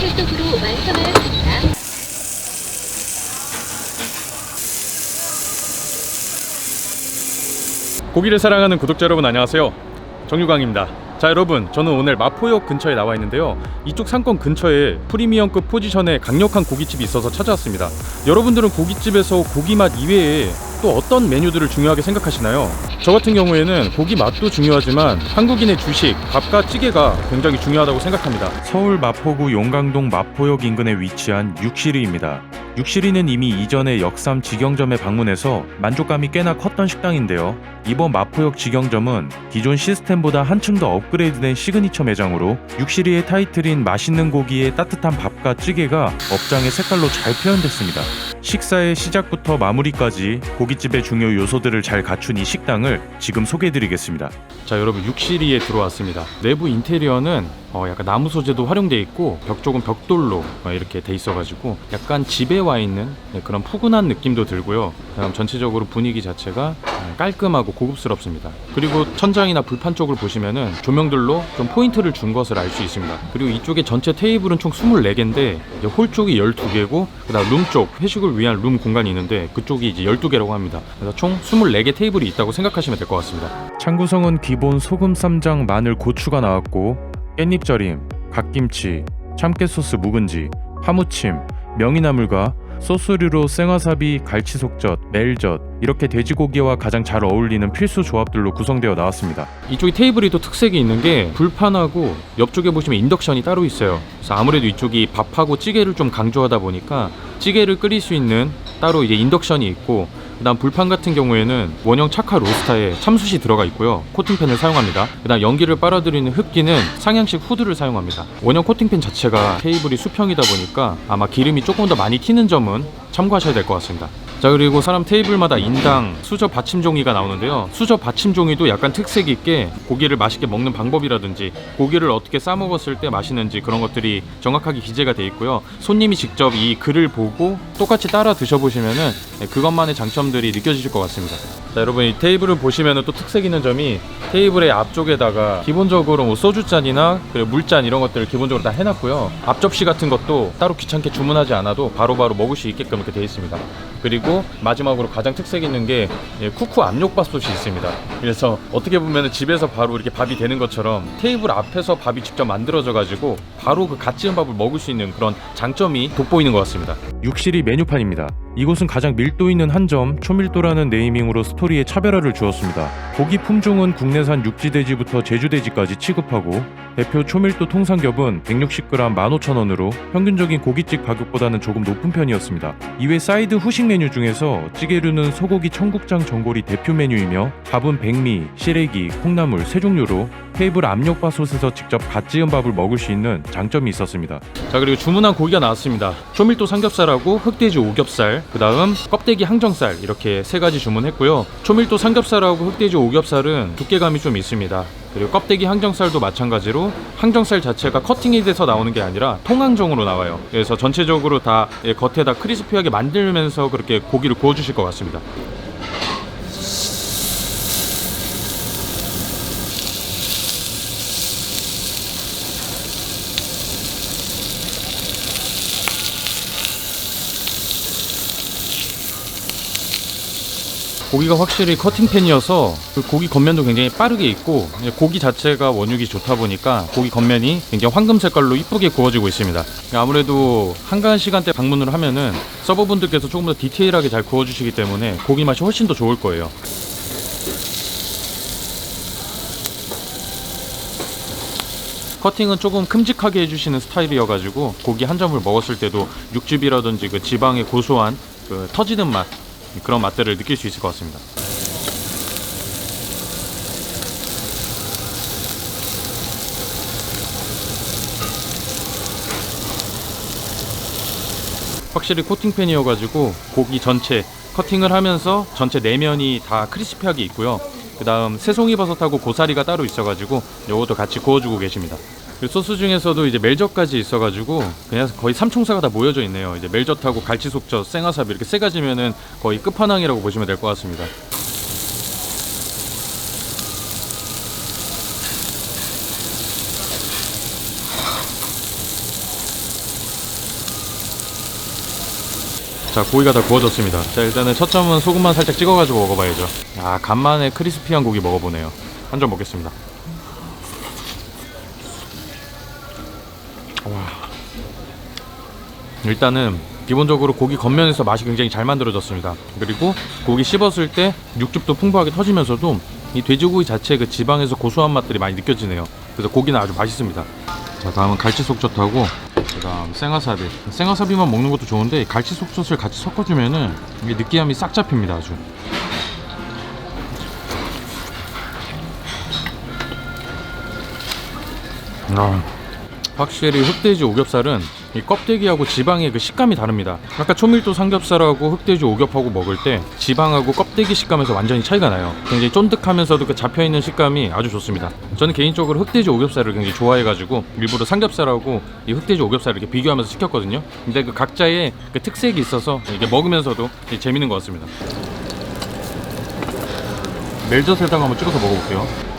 효속으로 완성하였습니다. 고기를 사랑하는 구독자 여러분 안녕하세요, 정유광입니다. 자 여러분, 저는 오늘 마포역 근처에 나와 있는데요, 이쪽 상권 근처에 프리미엄급 포지션의 강력한 고깃집이 있어서 찾아왔습니다. 여러분들은 고깃집에서 고기 맛 이외에 또 어떤 메뉴들을 중요하게 생각하시나요? 저 같은 경우에는 고기 맛도 중요하지만 한국인의 주식, 밥과 찌개가 굉장히 중요하다고 생각합니다. 서울 마포구 용강동 마포역 인근에 위치한 육시리입니다. 육시리는 이미 이전에 역삼 직영점에 방문해서 만족감이 꽤나 컸던 식당인데요, 이번 마포역 직영점은 기존 시스템보다 한층 더 업그레이드된 시그니처 매장으로 육시리의 타이틀인 맛있는 고기에 따뜻한 밥과 찌개가 업장의 색깔로 잘 표현됐습니다. 식사의 시작부터 마무리까지 고깃집의 중요 요소들을 잘 갖춘 이 식당을 지금 소개해드리겠습니다. 자 여러분, 육시리에 들어왔습니다. 내부 인테리어는 약간 나무 소재도 활용되어 있고 벽 쪽은 벽돌로 이렇게 돼 있어가지고 약간 집에 와 있는 그런 푸근한 느낌도 들고요. 그다음 전체적으로 분위기 자체가 깔끔하고 고급스럽습니다. 그리고 천장이나 불판 쪽을 보시면은 조명들로 좀 포인트를 준 것을 알 수 있습니다. 그리고 이쪽에 전체 테이블은 총 24개인데 홀 쪽이 12개고 그다음 룸 쪽, 회식을 위한 룸 공간이 있는데 그쪽이 이제 12개라고 합니다. 그래서 총 24개 테이블이 있다고 생각하시면 될 것 같습니다. 창구성은 기본 소금, 쌈장, 마늘, 고추가 나왔고 깻잎절임, 갓김치, 참깨소스 묵은지, 파무침, 명이나물과 소스류로 생와사비, 갈치속젓, 멜젓, 이렇게 돼지고기와 가장 잘 어울리는 필수 조합들로 구성되어 나왔습니다. 이쪽이 테이블이 또 특색이 있는 게 불판하고 옆쪽에 보시면 인덕션이 따로 있어요. 그래서 아무래도 이쪽이 밥하고 찌개를 좀 강조하다 보니까 찌개를 끓일 수 있는 따로 이제 인덕션이 있고, 그다음 불판 같은 경우에는 원형 착화 로스터에 참숯이 들어가 있고요, 코팅팬을 사용합니다. 그다음 연기를 빨아들이는 흡기는 상향식 후드를 사용합니다. 원형 코팅팬 자체가 테이블이 수평이다 보니까 아마 기름이 조금 더 많이 튀는 점은 참고하셔야 될 것 같습니다. 자 그리고 사람 테이블마다 인당 수저 받침 종이가 나오는데요, 수저 받침 종이도 약간 특색 있게 고기를 맛있게 먹는 방법이라든지 고기를 어떻게 싸 먹었을 때 맛있는지 그런 것들이 정확하게 기재가 돼 있고요, 손님이 직접 이 글을 보고 똑같이 따라 드셔보시면은 그것만의 장점들이 느껴지실 것 같습니다. 자 여러분, 이 테이블을 보시면은 또 특색 있는 점이 테이블의 앞쪽에다가 기본적으로 뭐 소주잔이나 그리고 물잔 이런 것들을 기본적으로 다 해놨고요, 앞 접시 같은 것도 따로 귀찮게 주문하지 않아도 바로바로 먹을 수 있게끔 이렇게 되어 있습니다. 그리고 마지막으로 가장 특색 있는 게 쿠쿠 압력밥솥이 있습니다. 그래서 어떻게 보면 집에서 바로 이렇게 밥이 되는 것처럼 테이블 앞에서 밥이 직접 만들어져 가지고 바로 그 갓 지은 밥을 먹을 수 있는 그런 장점이 돋보이는 것 같습니다. 육시리 메뉴판입니다. 이곳은 가장 밀도 있는 한 점 초밀도라는 네이밍으로 스토리에 차별화를 주었습니다. 고기 품종은 국내산 육지돼지부터 제주돼지까지 취급하고 대표 초밀도 통삼겹은 160g 15,000원으로 평균적인 고깃집 가격보다는 조금 높은 편이었습니다. 이외 사이드 후식 메뉴 중에서 찌개류는 소고기 청국장 전골이 대표 메뉴이며 밥은 백미, 시래기, 콩나물 세 종류로 테이블 압력밥솥에서 직접 갓 지은 밥을 먹을 수 있는 장점이 있었습니다. 자 그리고 주문한 고기가 나왔습니다. 초밀도 삼겹살하고 흑돼지 오겹살, 그 다음 껍데기 항정살, 이렇게 세 가지 주문했고요. 초밀도 삼겹살하고 흑돼지 오겹살은 두께감이 좀 있습니다. 그리고 껍데기 항정살도 마찬가지로 항정살 자체가 커팅이 돼서 나오는 게 아니라 통항정으로 나와요. 그래서 전체적으로 다 겉에다 크리스피하게 만들면서 그렇게 고기를 구워주실 것 같습니다. 고기가 확실히 커팅팬이어서 그 고기 겉면도 굉장히 빠르게 익고 고기 자체가 원육이 좋다 보니까 고기 겉면이 굉장히 황금 색깔로 이쁘게 구워지고 있습니다. 아무래도 한가한 시간대 방문을 하면은 서버분들께서 조금 더 디테일하게 잘 구워주시기 때문에 고기 맛이 훨씬 더 좋을 거예요. 커팅은 조금 큼직하게 해주시는 스타일이어가지고 고기 한 점을 먹었을 때도 육즙이라든지 그 지방의 고소한 그 터지는 맛, 그런 맛들을 느낄 수 있을 것 같습니다. 확실히 코팅팬이어가지고 고기 전체 커팅을 하면서 전체 내면이 다 크리스피하게 있고요, 그 다음 새송이버섯하고 고사리가 따로 있어가지고 요것도 같이 구워주고 계십니다. 그리고 소스 중에서도 이제 멜젓까지 있어가지고 그냥 거의 삼총사가 다 모여져 있네요. 이제 멜젓하고 갈치속젓, 생와사비 이렇게 세 가지면은 거의 끝판왕이라고 보시면 될 것 같습니다. 자, 고기가 다 구워졌습니다. 자, 일단은 첫 점은 소금만 살짝 찍어가지고 먹어봐야죠. 아, 간만에 크리스피한 고기 먹어보네요. 한 점 먹겠습니다. 와. 일단은 기본적으로 고기 겉면에서 맛이 굉장히 잘 만들어졌습니다. 그리고 고기 씹었을 때 육즙도 풍부하게 터지면서도 이 돼지고기 자체의 그 지방에서 고소한 맛들이 많이 느껴지네요. 그래서 고기는 아주 맛있습니다. 자, 다음은 갈치속젓하고 그다음 생와사비. 생와사비만 먹는 것도 좋은데 갈치속젓을 같이 섞어주면은 이게 느끼함이 싹 잡힙니다. 아주. 확실히 흑돼지 오겹살은 이 껍데기하고 지방의 그 식감이 다릅니다. 아까 초밀도 삼겹살하고 흑돼지 오겹하고 먹을 때 지방하고 껍데기 식감에서 완전히 차이가 나요. 굉장히 쫀득하면서도 그 잡혀있는 식감이 아주 좋습니다. 저는 개인적으로 흑돼지 오겹살을 굉장히 좋아해가지고 일부러 삼겹살하고 이 흑돼지 오겹살을 이렇게 비교하면서 시켰거든요. 근데 그 각자의 그 특색이 있어서 이게 먹으면서도 재밌는 것 같습니다. 멜젓에다가 한번 찍어서 먹어볼게요.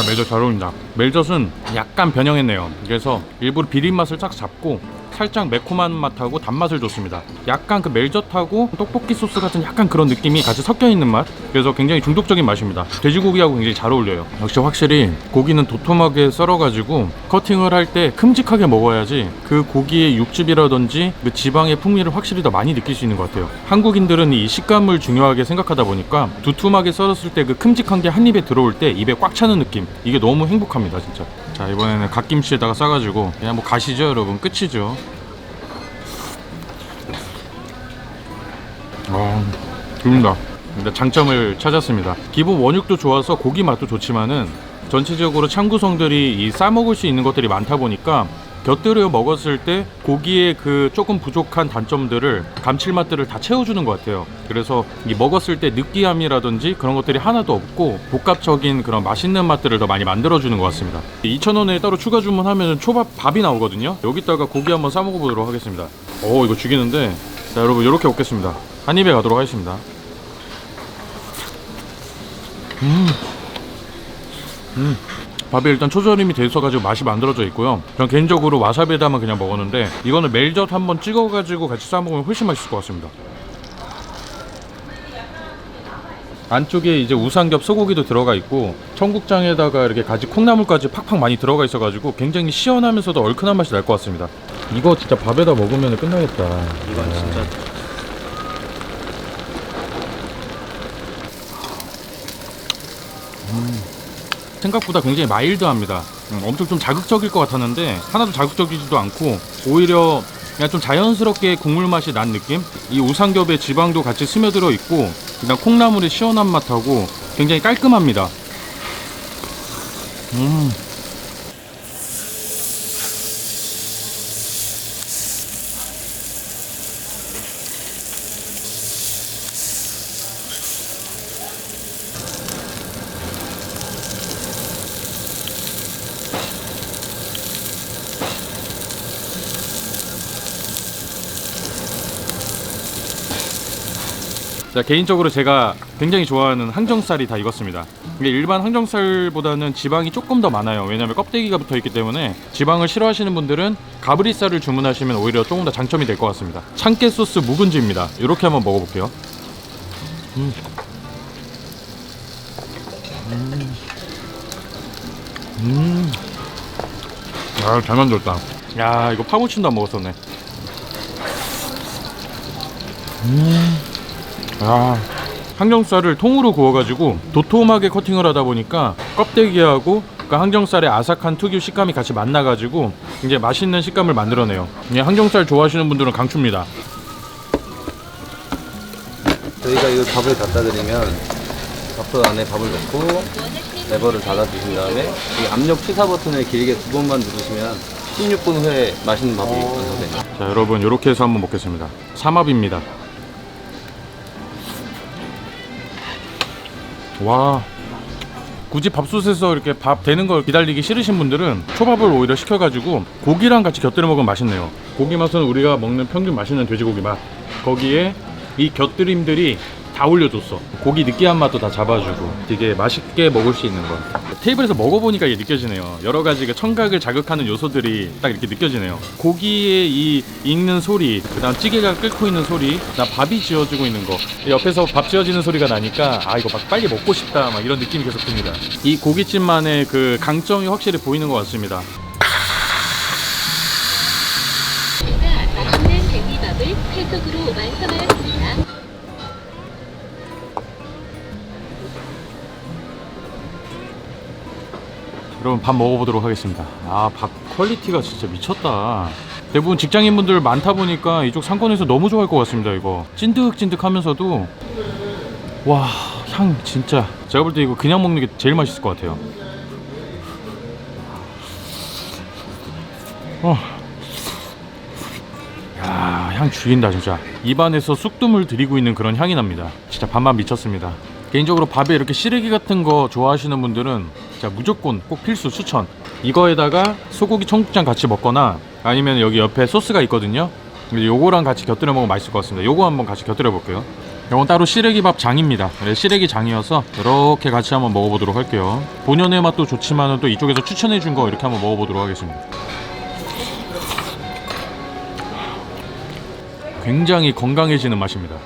멜젓 잘 어울린다. 멜젓은 약간 변형했네요. 그래서 일부러 비린 맛을 쫙 잡고 살짝 매콤한 맛하고 단맛을 줬습니다. 약간 그 멜젓하고 떡볶이 소스 같은 약간 그런 느낌이 같이 섞여 있는 맛. 그래서 굉장히 중독적인 맛입니다. 돼지고기하고 굉장히 잘 어울려요. 역시 확실히 고기는 도톰하게 썰어가지고 커팅을 할 때 큼직하게 먹어야지 그 고기의 육즙이라든지 그 지방의 풍미를 확실히 더 많이 느낄 수 있는 것 같아요. 한국인들은 이 식감을 중요하게 생각하다 보니까 두툼하게 썰었을 때 그 큼직한 게 한 입에 들어올 때 입에 꽉 차는 느낌, 이게 너무 행복합니다 진짜. 자, 이번에는 갓김치에다가 싸가지고 그냥 뭐 가시죠 여러분. 끝이죠. 좋습니다. 근데 장점을 찾았습니다. 기본 원육도 좋아서 고기 맛도 좋지만은 전체적으로 참구성들이 이 싸먹을 수 있는 것들이 많다 보니까 곁들여 먹었을 때 고기의 그 조금 부족한 단점들을 감칠맛들을 다 채워주는 것 같아요. 그래서 이 먹었을 때 느끼함이라든지 그런 것들이 하나도 없고 복합적인 그런 맛있는 맛들을 더 많이 만들어주는 것 같습니다. 2,000원에 따로 추가 주문하면 초밥 밥이 나오거든요. 여기다가 고기 한번 싸 먹어보도록 하겠습니다. 오, 이거 죽이는데. 자, 여러분 이렇게 먹겠습니다. 한 입에 가도록 하겠습니다. 밥이 일단 초절임이 돼 있어가지고 맛이 만들어져 있고요. 전 개인적으로 와사비에다만 그냥 먹었는데 이거는 멜젓 한번 찍어가지고 같이 싸먹으면 훨씬 맛있을 것 같습니다. 안쪽에 이제 우삼겹 소고기도 들어가 있고 청국장에다가 이렇게 가지 콩나물까지 팍팍 많이 들어가 있어가지고 굉장히 시원하면서도 얼큰한 맛이 날 것 같습니다. 이거 진짜 밥에다 먹으면 끝나겠다. 이건 진짜 생각보다 굉장히 마일드합니다. 엄청 좀 자극적일 것 같았는데 하나도 자극적이지도 않고 오히려 그냥 좀 자연스럽게 국물 맛이 난 느낌? 이 우삼겹의 지방도 같이 스며들어 있고 그냥 콩나물의 시원한 맛하고 굉장히 깔끔합니다. 자, 개인적으로 제가 굉장히 좋아하는 항정살이 다 익었습니다. 이게 일반 항정살보다는 지방이 조금 더 많아요. 왜냐면 껍데기가 붙어있기 때문에 지방을 싫어하시는 분들은 가브리살을 주문하시면 오히려 조금 더 장점이 될 것 같습니다. 참깨 소스 묵은지입니다. 이렇게 한번 먹어볼게요. 아, 잘 만들었다. 야, 이거 파무침도 안 먹었었네. 항정살을 통으로 구워가지고 도톰하게 커팅을 하다 보니까 껍데기하고 그 항정살의 아삭한 특유 식감이 같이 만나가지고 이제 맛있는 식감을 만들어내요. 항정살 좋아하시는 분들은 강추입니다. 저희가 이걸 밥을 갖다 드리면 밥솥 안에 밥을 넣고 레버를 닫아 주신 다음에 이 압력 취사 버튼을 길게 2번만 누르시면 16분 후에 맛있는 밥이 완성됩니다. 자, 여러분 이렇게 해서 한번 먹겠습니다. 삼합입니다. 와, 굳이 밥솥에서 이렇게 밥 되는 걸 기다리기 싫으신 분들은 초밥을 오히려 시켜가지고 고기랑 같이 곁들여 먹으면 맛있네요. 고기 맛은 우리가 먹는 평균 맛있는 돼지고기 맛, 거기에 이 곁들임들이 다 올려줬어. 고기 느끼한 맛도 다 잡아주고 되게 맛있게 먹을 수 있는 거. 테이블에서 먹어보니까 이게 느껴지네요. 여러 가지 그 청각을 자극하는 요소들이 딱 이렇게 느껴지네요. 고기의 이 익는 소리, 그다음 찌개가 끓고 있는 소리, 그다음 밥이 지어지고 있는 거. 옆에서 밥 지어지는 소리가 나니까 아 이거 막 빨리 먹고 싶다 막 이런 느낌이 계속 듭니다. 이 고깃집만의 그 강점이 확실히 보이는 것 같습니다. 저희가 맛있는 백미밥을 칼국으로 완성하였습니다. 여러분 밥 먹어보도록 하겠습니다. 아 밥 퀄리티가 진짜 미쳤다. 대부분 직장인분들 많다 보니까 이쪽 상권에서 너무 좋아할 것 같습니다. 이거 찐득찐득하면서도 와 향 진짜 제가 볼 때 이거 그냥 먹는 게 제일 맛있을 것 같아요. 야, 향 죽인다 진짜. 입안에서 쑥뜸을 들이고 있는 그런 향이 납니다. 진짜 밥맛 미쳤습니다. 개인적으로 밥에 이렇게 시래기 같은 거 좋아하시는 분들은 진짜 무조건 꼭 필수 추천. 이거에다가 소고기 청국장 같이 먹거나 아니면 여기 옆에 소스가 있거든요. 근데 요거랑 같이 곁들여 먹으면 맛있을 것 같습니다. 요거 한번 같이 곁들여 볼게요. 이건 따로 시래기밥 장입니다. 시래기 장이어서 이렇게 같이 한번 먹어보도록 할게요. 본연의 맛도 좋지만 또 이쪽에서 추천해준 거 이렇게 한번 먹어보도록 하겠습니다. 굉장히 건강해지는 맛입니다.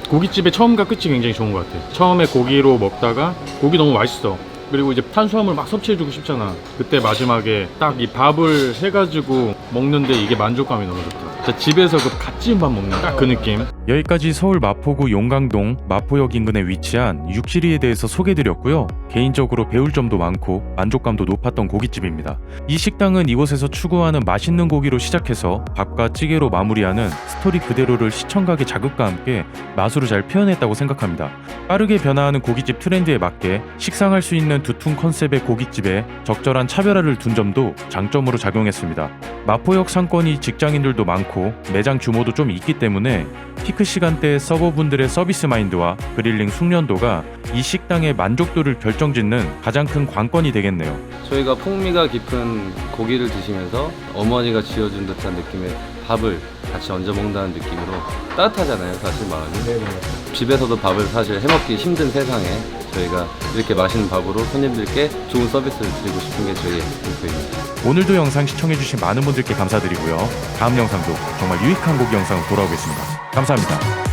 고깃집의 처음과 끝이 굉장히 좋은 것 같아요. 처음에 고기로 먹다가 고기 너무 맛있어. 그리고 이제 탄수화물 막 섭취해주고 싶잖아. 그때 마지막에 딱 이 밥을 해가지고 먹는데 이게 만족감이 너무 좋다. 진짜 집에서 그 갓 지은 밥 먹는 딱 그 느낌. 여기까지 서울 마포구 용강동 마포역 인근에 위치한 육시리에 대해서 소개드렸고요. 개인적으로 배울 점도 많고 만족감도 높았던 고깃집입니다. 이 식당은 이곳에서 추구하는 맛있는 고기로 시작해서 밥과 찌개로 마무리하는 스토리 그대로를 시청각의 자극과 함께 맛으로 잘 표현했다고 생각합니다. 빠르게 변화하는 고깃집 트렌드에 맞게 식상할 수 있는 두툼 컨셉의 고깃집에 적절한 차별화를 둔 점도 장점으로 작용했습니다. 마포역 상권이 직장인들도 많고 매장 규모도 좀 있기 때문에 피크 시간대 서버분들의 서비스 마인드와 그릴링 숙련도가 이 식당의 만족도를 결정짓는 가장 큰 관건이 되겠네요. 저희가 풍미가 깊은 고기를 드시면서 어머니가 지어준 듯한 느낌의 밥을 같이 얹어 먹는다는 느낌으로 따뜻하잖아요, 사실 마음이. 집에서도 밥을 사실 해먹기 힘든 세상에 저희가 이렇게 맛있는 밥으로 손님들께 좋은 서비스를 드리고 싶은 게 저희의 목표입니다. 오늘도 영상 시청해주신 많은 분들께 감사드리고요. 다음 영상도 정말 유익한 고기 영상으로 돌아오겠습니다. 감사합니다.